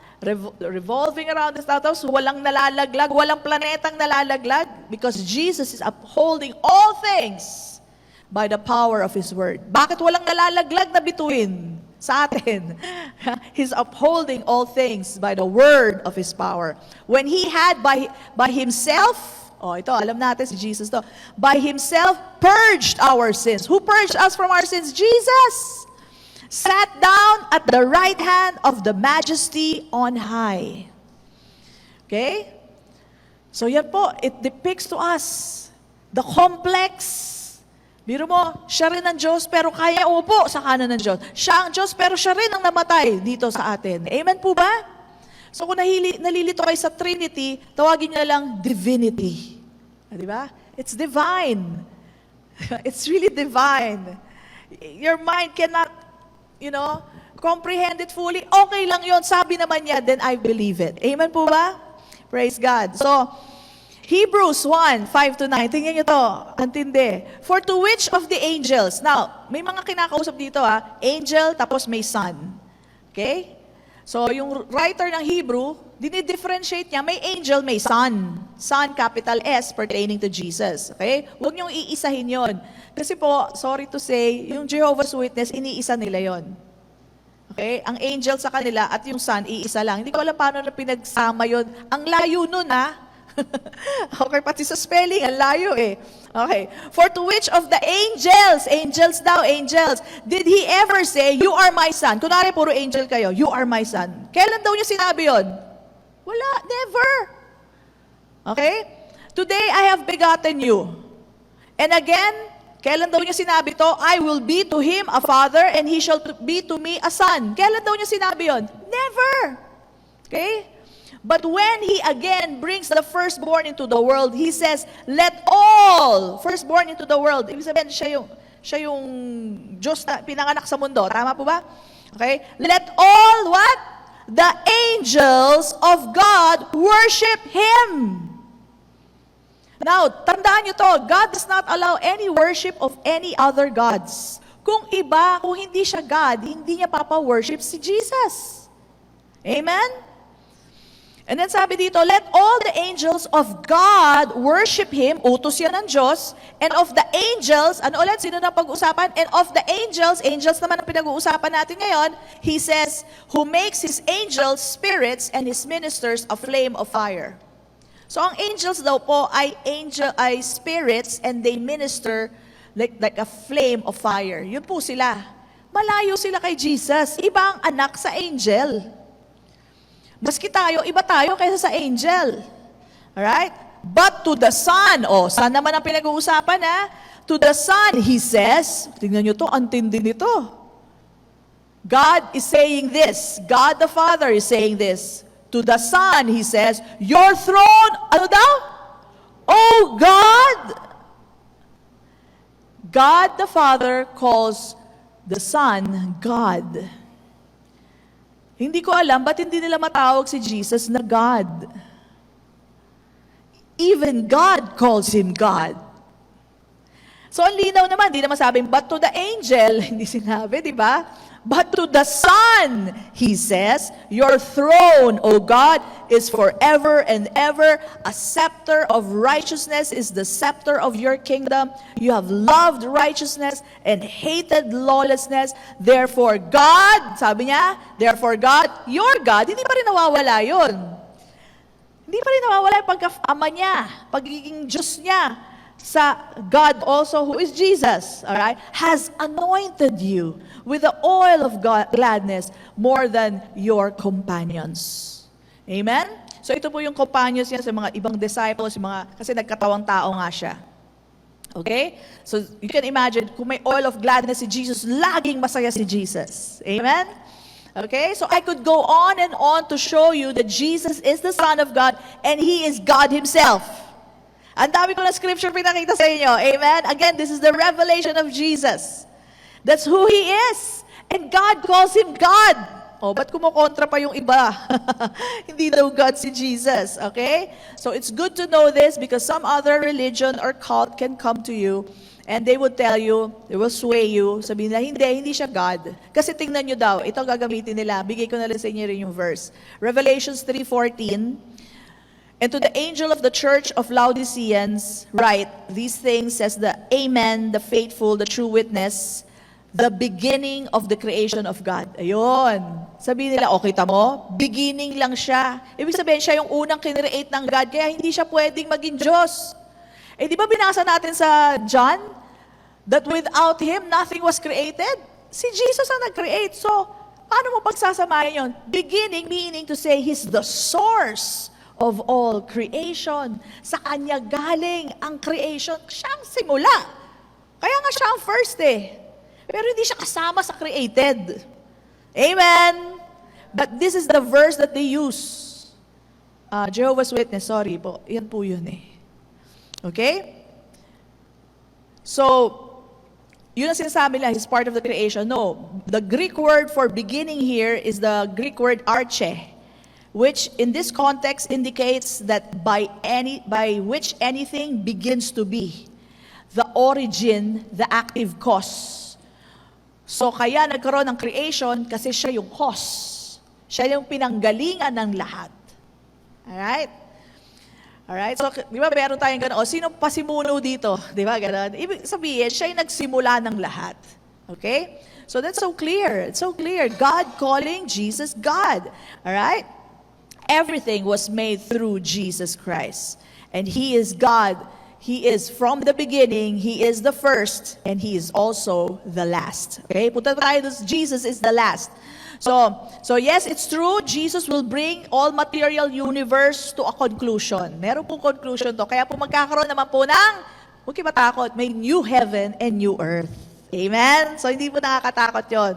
revolving around the sun, tapos walang nalalaglag, walang planetang nalalaglag? Because Jesus is upholding all things by the power of His word. Bakit walang nalalaglag na bituin sa atin? He's upholding all things by the word of His power. When He had by Himself, ito, alam natin si Jesus to, by Himself purged our sins. Who purged us from our sins? Jesus! Sat down at the right hand of the Majesty on high. Okay? So yan po, it depicts to us the complex. Biro mo, siya rin ang Diyos pero kaya upo sa kanan ng Diyos. Siya ang Diyos pero siya rin ang namatay dito sa atin. Amen po ba? So kung nalilito kayo sa Trinity, tawagin niyo lang divinity. Di ba? It's divine. It's really divine. Your mind cannot, comprehend it fully. Okay lang yon, sabi naman niya, then I believe it. Amen po ba? Praise God. So, Hebrews 1:5-9. Tingnan niyo to. Antindi. For to which of the angels? Now, may mga kinakausap dito angel tapos may son. Okay? So, yung writer ng Hebrew, dinidifferentiate niya, may angel, may son. Son, capital S, pertaining to Jesus. Okay? Huwag niyong iisahin yon. Kasi po, sorry to say, yung Jehovah's Witness, iniisa nila yon. Okay? Ang angel sa kanila at yung son, iisa lang. Hindi ko alam paano na pinagsama yon. Ang layo nun Okay, pati sa spelling, ang layo Okay. For to which of the angels daw, angels, did he ever say, you are my son? Kunwari, puro angel kayo, you are my son. Kailan daw niya sinabi yon? Wala, never. Okay? Today, I have begotten you. And again, kailan daw niya sinabi to? I will be to him a father and he shall be to me a son. Kailan daw niya sinabi yon? Never. Okay? But when he again brings the firstborn into the world, he says, let all firstborn into the world. Ibig sabihin, siya yung Diyos na pinanganak sa mundo. Tama po ba? Okay? Let all what? The angels of God worship Him. Now, tandaan nyo to, God does not allow any worship of any other gods. Kung hindi siya God, hindi niya papa-worship si Jesus. Amen? And then sabi dito, let all the angels of God worship Him, utos yan ng Diyos, and of the angels, ano ulit, sino na pag-uusapan? And of the angels naman ang pinag-uusapan natin ngayon, He says, who makes His angels spirits and His ministers a flame of fire. So ang angels daw po ay spirits and they minister like a flame of fire. Yun po sila. Malayo sila kay Jesus. Iba ang anak sa angel. Maski tayo, iba tayo kaysa sa angel. Alright? But to the Son, Son naman ang pinag-uusapan to the Son, He says, tingnan nyo to, antindi nito. God is saying this. God the Father is saying this. To the Son, He says, your throne, ano daw? Oh God! God the Father calls the Son God. Hindi ko alam, ba't hindi nila matawag si Jesus na God? Even God calls Him God. So, ang linaw naman, hindi naman sabing, but to the angel, hindi sinabi, di ba? But to the Son, He says, your throne, O God, is forever and ever. A scepter of righteousness is the scepter of your kingdom. You have loved righteousness and hated lawlessness. Therefore, God, sabi niya, therefore God, your God, hindi pa rin nawawala yun. Hindi pa rin nawawala yung pagka-ama niya, pagiging Diyos niya sa God also, who is Jesus, all right, has anointed you with the oil of gladness more than your companions. Amen? So ito po yung companions niya sa mga ibang disciples, kasi nagkatawang tao nga siya. Okay? So you can imagine, kung may oil of gladness si Jesus, laging masaya si Jesus. Amen? Okay? So I could go on and on to show you that Jesus is the Son of God and He is God Himself. Ang dami ko na scripture pinakita sa inyo. Amen? Again, this is the revelation of Jesus. That's who He is. And God calls Him God. Ba't kumukontra pa yung iba? Hindi daw God si Jesus. Okay? So it's good to know this because some other religion or cult can come to you and they would tell you, they will sway you, sabihin nila, hindi siya God. Kasi tingnan nyo daw, ito gagamitin nila. Bigay ko na lang sa inyo rin yung verse. Revelations 3:14. And to the angel of the church of Laodiceans, write, these things says the Amen, the faithful, the true witness, the beginning of the creation of God. Ayun. Sabihin nila, okay tamo, beginning lang siya. Ibig sabihin, siya yung unang kinreate ng God, kaya hindi siya pwedeng maging Diyos. Di ba binasa natin sa John, that without Him, nothing was created? Si Jesus ang nag-create. So, paano mo pagsasamahin yun? Beginning, meaning to say, He's the source of all creation. Sa Kanya galing ang creation. Siya ang simula. Kaya nga siya ang first eh. Pero hindi siya kasama sa created. Amen? But this is the verse that they use. Jehovah's Witness, sorry po. Yan po yun eh. Okay? So, yun ang sinasabi nila, he's part of the creation. No, the Greek word for beginning here is the Greek word arche, which in this context indicates that by which anything begins to be. The origin, the active cause. So, kaya nagkaroon ng creation kasi siya yung cause. Siya yung pinanggalingan ng lahat. Alright? Alright? So, di ba meron tayong gano'n, sino pasimuno dito? Di ba gano'n? Ibig sabihin, siya yung nagsimula ng lahat. Okay? So, that's so clear. It's so clear. God calling Jesus God. Alright? Everything was made through Jesus Christ. And He is God. He is from the beginning, He is the first, and He is also the last. Okay? Punta tayo, Jesus is the last. So yes, it's true, Jesus will bring all material universe to a conclusion. Meron pong conclusion to. Kaya po magkakaroon naman po ng, huwag kayo matakot, may new heaven and new earth. Amen? So hindi po nakakatakot yon.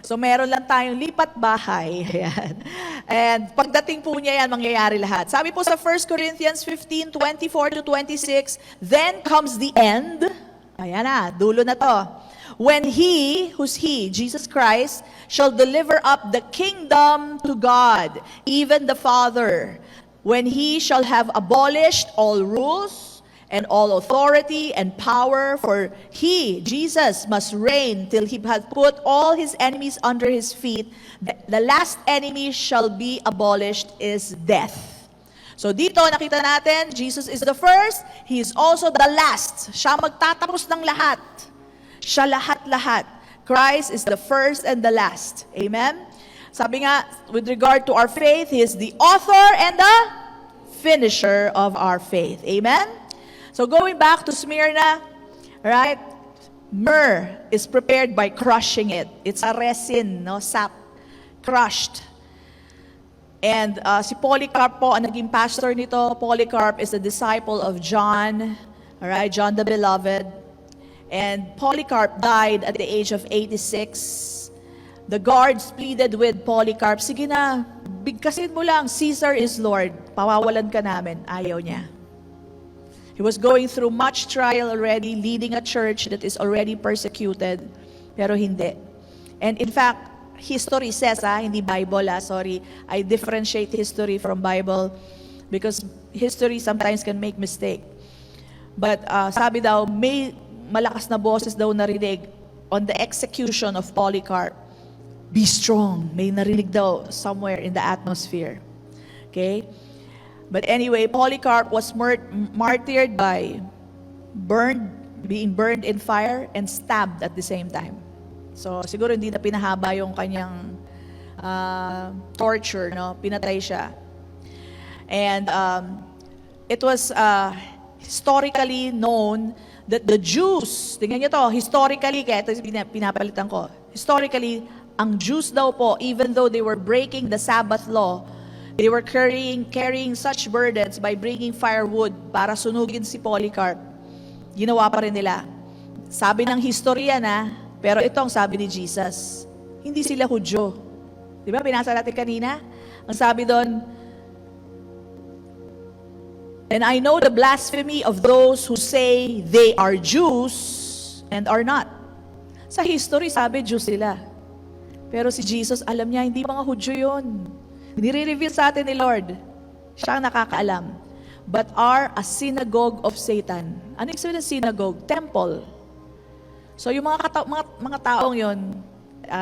So meron lang tayong lipat bahay. Ayan. And pagdating po niya yan, mangyayari lahat. Sabi po sa 1 Corinthians 15:24 to 26, then comes the end. Ayan na, dulo na to. When He, who's He, Jesus Christ, shall deliver up the kingdom to God, even the Father, when He shall have abolished all rules and all authority and power, for He, Jesus, must reign till He has put all His enemies under His feet. The last enemy shall be abolished is death. So dito nakita natin, Jesus is the first, He is also the last. Siya magtatapos ng lahat. Siya lahat-lahat. Christ is the first and the last. Amen? Sabi nga, with regard to our faith, He is the author and the finisher of our faith. Amen? So going back to Smyrna, right? Myrrh is prepared by crushing it. It's a resin, no? Sap. Crushed. And si Polycarp po, ang naging pastor nito, Polycarp is a disciple of John, alright, John the Beloved. And Polycarp died at the age of 86. The guards pleaded with Polycarp, sige na, bigkasin mo lang, Caesar is Lord. Pawawalan ka namin. Ayaw niya. He was going through much trial already, leading a church that is already persecuted. Pero hindi. And in fact, history says, hindi Bible, sorry. I differentiate history from Bible because history sometimes can make mistake. But sabi daw, may malakas na boses daw narinig on the execution of Polycarp. Be strong. May narinig daw somewhere in the atmosphere. Okay? But anyway, Polycarp was martyred by being burned in fire and stabbed at the same time. So siguro hindi na pinahaba yung kanyang torture, no? Pinatay siya. And it was historically known that the Jews, tingnan niyo to, historically, kaya ito pinapalitan ko, historically, ang Jews daw po, even though they were breaking the Sabbath law, they were carrying such burdens by bringing firewood para sunugin si Polycarp. Ginawa pa rin nila. Sabi ng historia na, pero ito ang sabi ni Jesus, hindi sila Hudyo. Di ba, binasa natin kanina? Ang sabi doon, and I know the blasphemy of those who say they are Jews and are not. Sa history, sabi, Jews sila. Pero si Jesus, alam niya, hindi mga Hudyo yun. Nire-reveal sa atin ni Lord. Siya ang nakakaalam. But are a synagogue of Satan. Ano yung sabihin ng synagogue? Temple. So yung mga taong yun,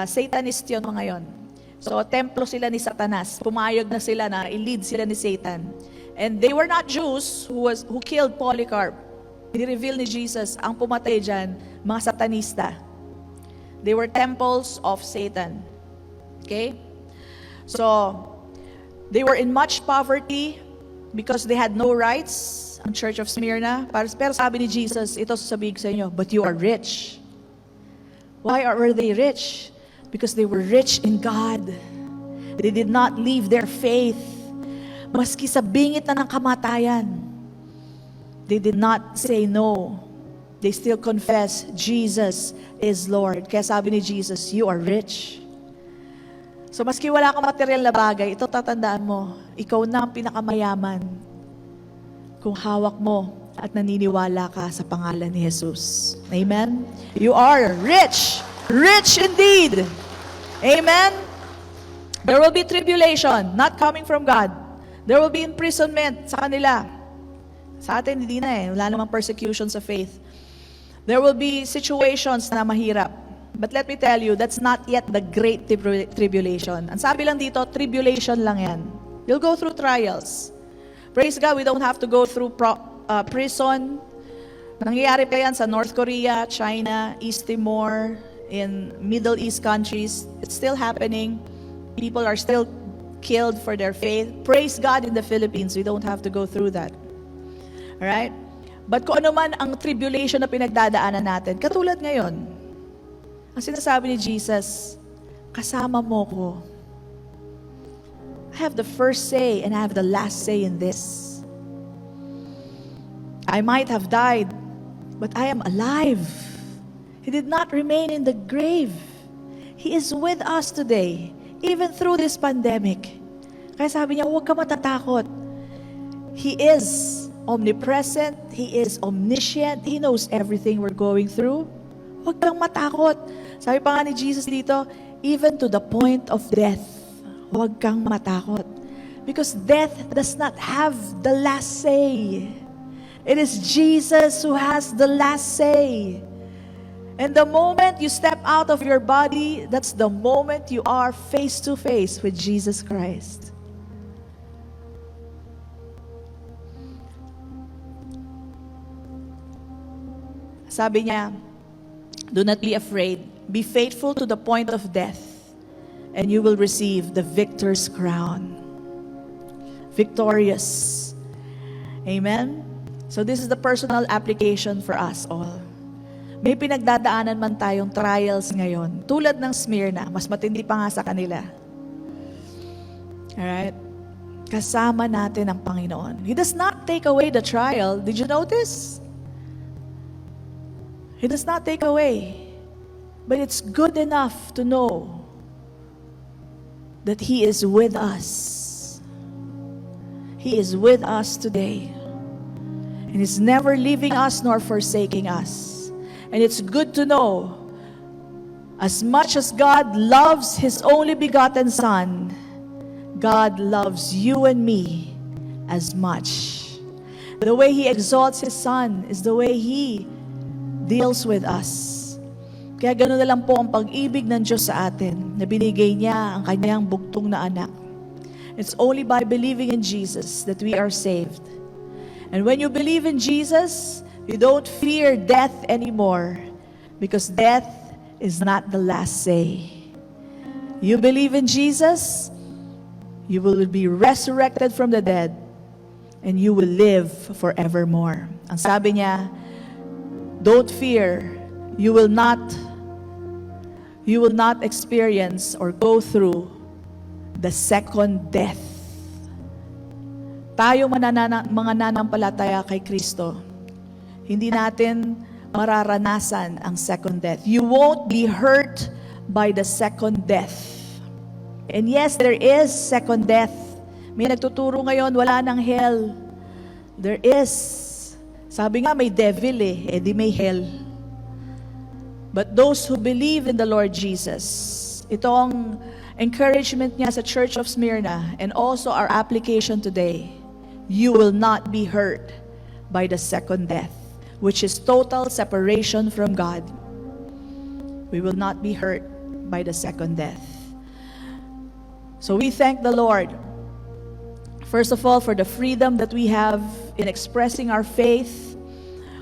Satanist yun mga yun. So templo sila ni Satanas. Pumayag na sila na i-lead sila ni Satan. And they were not Jews who killed Polycarp. Ni-reveal ni Jesus, ang pumatay dyan, mga Satanista. They were temples of Satan. Okay? So, they were in much poverty because they had no rights, ang Church of Smyrna. Pero sabi ni Jesus, ito sasabihin ko sa inyo, but you are rich. Why were they rich? Because they were rich in God. They did not leave their faith, Maski sa bingit na ng kamatayan, they did not say no. They still confess, Jesus is Lord. Kaya sabi ni Jesus, you are rich. So maski wala kang material na bagay, ito tatandaan mo, ikaw na ang pinakamayaman kung hawak mo at naniniwala ka sa pangalan ni Jesus. Amen? You are rich. Rich indeed. Amen? There will be tribulation, not coming from God. There will be imprisonment sa kanila. Sa atin, hindi na eh. Wala namang persecution sa faith. There will be situations na mahirap. But let me tell you, that's not yet the great tribulation. Ang sabi lang dito, tribulation lang yan. You'll go through trials. Praise God, we don't have to go through prison. Nangyayari pa yan sa North Korea, China, East Timor, in Middle East countries. It's still happening. People are still killed for their faith. Praise God, in the Philippines, we don't have to go through that. Alright? But kung ano man ang tribulation na pinagdadaanan natin, katulad ngayon, ang sinasabi ni Jesus, kasama mo ko. I have the first say and I have the last say in this. I might have died, but I am alive. He did not remain in the grave. He is with us today, even through this pandemic. Kaya sabi niya, huwag ka matatakot. He is omnipresent. He is omniscient. He knows everything we're going through. Huwag kang matakot. Sabi pa nga ni Jesus dito, even to the point of death, huwag kang matakot. Because death does not have the last say. It is Jesus who has the last say. And the moment you step out of your body, that's the moment you are face to face with Jesus Christ. Sabi niya, do not be afraid. Be faithful to the point of death, and you will receive the victor's crown. Victorious. Amen? So this is the personal application for us all. May pinagdadaanan man tayong trials ngayon, tulad ng Smyrna, mas matindi pa nga sa kanila. Alright? Kasama natin ang Panginoon. He does not take away the trial. Did you notice? He does not take away. But it's good enough to know that He is with us. He is with us today. And He's never leaving us nor forsaking us. And it's good to know, as much as God loves His only begotten Son, God loves you and me as much. The way He exalts His Son is the way He deals with us. Kaya ganoon na lang po ang pag-ibig ng Diyos sa atin, na binigay niya ang kanyang bugtong na anak. It's only by believing in Jesus that we are saved. And when you believe in Jesus, you don't fear death anymore, because death is not the last say. You believe in Jesus, you will be resurrected from the dead, and you will live forevermore. Ang sabi niya, don't fear. You will not experience or go through the second death. Tayo mga nanampalataya kay Kristo, hindi natin mararanasan ang second death. You won't be hurt by the second death. And yes, there is second death. May nagtuturo ngayon, wala nang hell. There is. Sabi nga may devil di may hell. But those who believe in the Lord Jesus, itong encouragement niya sa Church of Smyrna and also our application today, you will not be hurt by the second death, which is total separation from God. We will not be hurt by the second death. So we thank the Lord, first of all, for the freedom that we have in expressing our faith.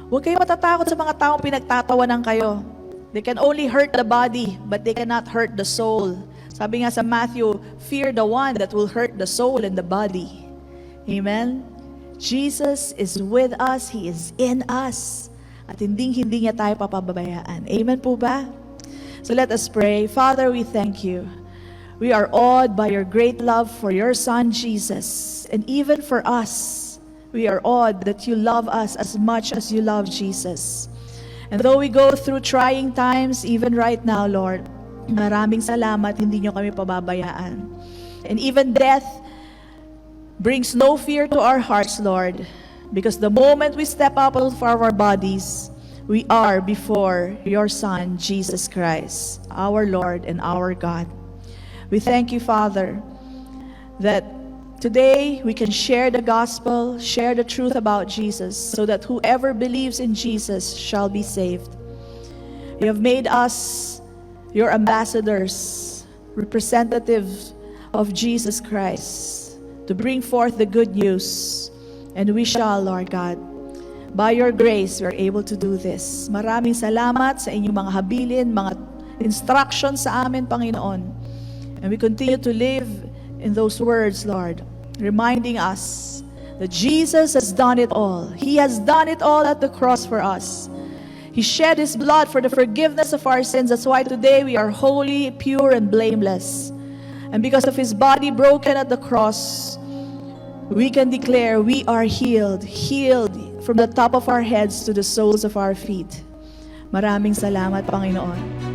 Huwag kayo matatakot sa mga taong pinagtatawanan kayo. They can only hurt the body, but they cannot hurt the soul. Sabi nga sa Matthew, fear the one that will hurt the soul and the body. Amen? Jesus is with us. He is in us. At hindi niya tayo papababayaan. Amen po ba? So let us pray. Father, we thank you. We are awed by your great love for your Son, Jesus. And even for us, we are awed that you love us as much as you love Jesus. And though we go through trying times, even right now, Lord, maraming salamat, hindi nyo kami pababayaan. And even death brings no fear to our hearts, Lord, because the moment we step out of our bodies, we are before your Son, Jesus Christ, our Lord and our God. We thank you, Father, that today we can share the gospel, share the truth about Jesus, so that whoever believes in Jesus shall be saved. You have made us your ambassadors, representatives of Jesus Christ, to bring forth the good news. And we shall, Lord God, by your grace, we are able to do this. Maraming salamat sa inyong mga habilin, mga instructions sa amin, Panginoon. And we continue to live in those words, Lord, reminding us that Jesus has done it all. He has done it all at the cross for us. He shed His blood for the forgiveness of our sins. That's why today we are holy, pure, and blameless. And because of His body broken at the cross, we can declare we are healed, healed from the top of our heads to the soles of our feet. Maraming salamat, Panginoon.